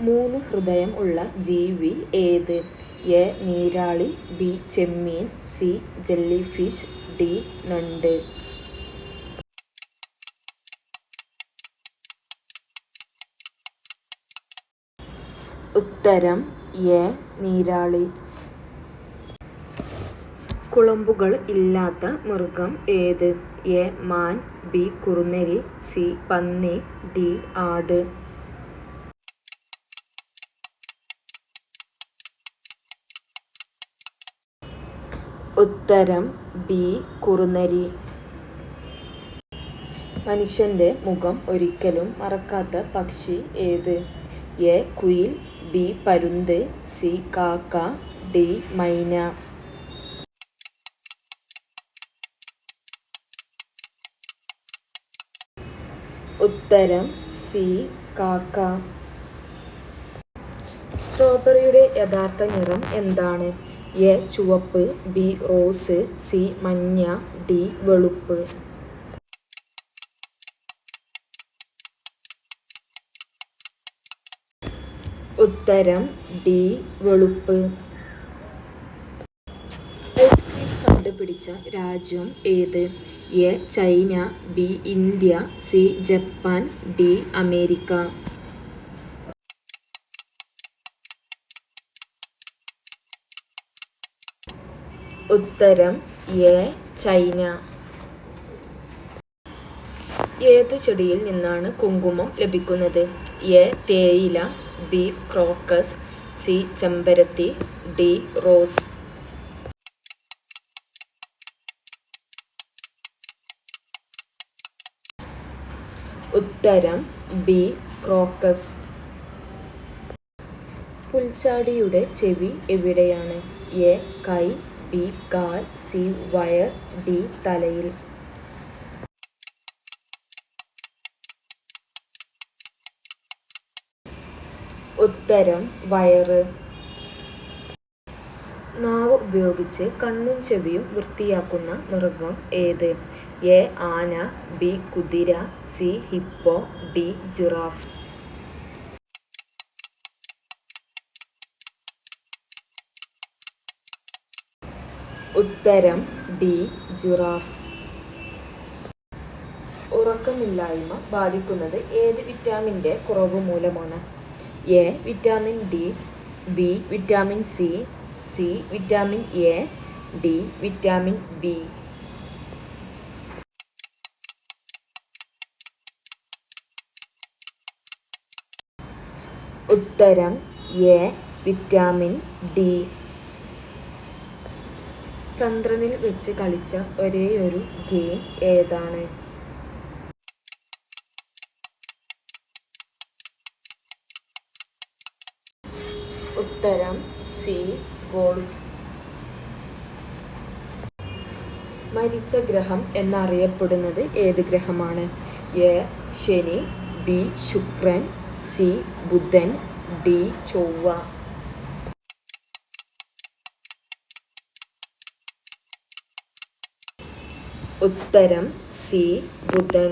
മൂന്ന് ഹൃദയം ഉള്ള ജീവി ഏത്? എ. നീരാളി, ബി. ചെമ്മീൻ, സി. Jellyfish, D. ഞണ്ട്. ഉത്തരം എ. നീരാളി. കുളമ്പുകൾ ഇല്ലാത്ത മൃഗം ഏത്? എ. മാൻ, ബി. കുറുനരി, സി. പന്നി, ഡി. ആട്. ഉത്തരം ബി. കുറുനരി. മനുഷ്യന്റെ മുഖം ഒരിക്കലും മറക്കാത്ത പക്ഷി ഏത്? എ. Kuyil, B. പരുന്ത്, സി. കാക്ക, ഡി. മൈന. ഉത്തരം സി. കാക്ക. സ്ട്രോബെറിയുടെ യഥാർത്ഥ നിറം എന്താണ്? എ. ചുവപ്പ്, ബി. Rose, C. മഞ്ഞ, ഡി. വെളുപ്പ്. ഉത്തരം ഡി. വെളുപ്പ്. ഐസ്ക്രീം കണ്ടുപിടിച്ച രാജ്യം ഏത്? A. China, B. India, C. Japan, D. America. ഉത്തരം എ. ചൈന. ഏതു ചെടിയിൽ നിന്നാണ് കുങ്കുമം ലഭിക്കുന്നത്? എ. തേയില, ബി. Crocus, C. ചെമ്പരത്തി, ഡി. റോസ്. ഉത്തരം ബി. ക്രോക്കസ്. പുൽച്ചാടിയുടെ ചെവി എവിടെയാണ്? എ. കൈ, ബി. കാൽ, സി. Wire, D. തലയിൽ. ഉത്തരം വയറ്. നാവ് ഉപയോഗിച്ച് കണ്ണും ചെവിയും വൃത്തിയാക്കുന്ന മൃഗം ഏത്? എ. ആന, ബി. കുതിര, സി. Hippo, D. ജിറാഫ്. ഉത്തരം ഡി. ജിറാഫ്. ഉറക്കമില്ലായ്മ ബാധിക്കുന്നത് ഏത് വിറ്റാമിൻ്റെ കുറവ് മൂലമാണ്? A. Vitamin D, B. Vitamin C, C. Vitamin A, D. Vitamin B. ഉത്തരം എ. Vitamin D. ചന്ദ്രനിൽ വെച്ച് കളിച്ച ഒരേയൊരു ഗെയിം ഏതാണ്? ഉത്തരം സി. ഗോൾഫ്. മരിച്ച ഗ്രഹം എന്നറിയപ്പെടുന്നത് ഏത് ഗ്രഹമാണ്? എ. ശനി, ബി. ശുക്രൻ, സി. ബുധൻ, ഡി. ചൊവ്വ. ഉത്തരം സി. ബുധൻ.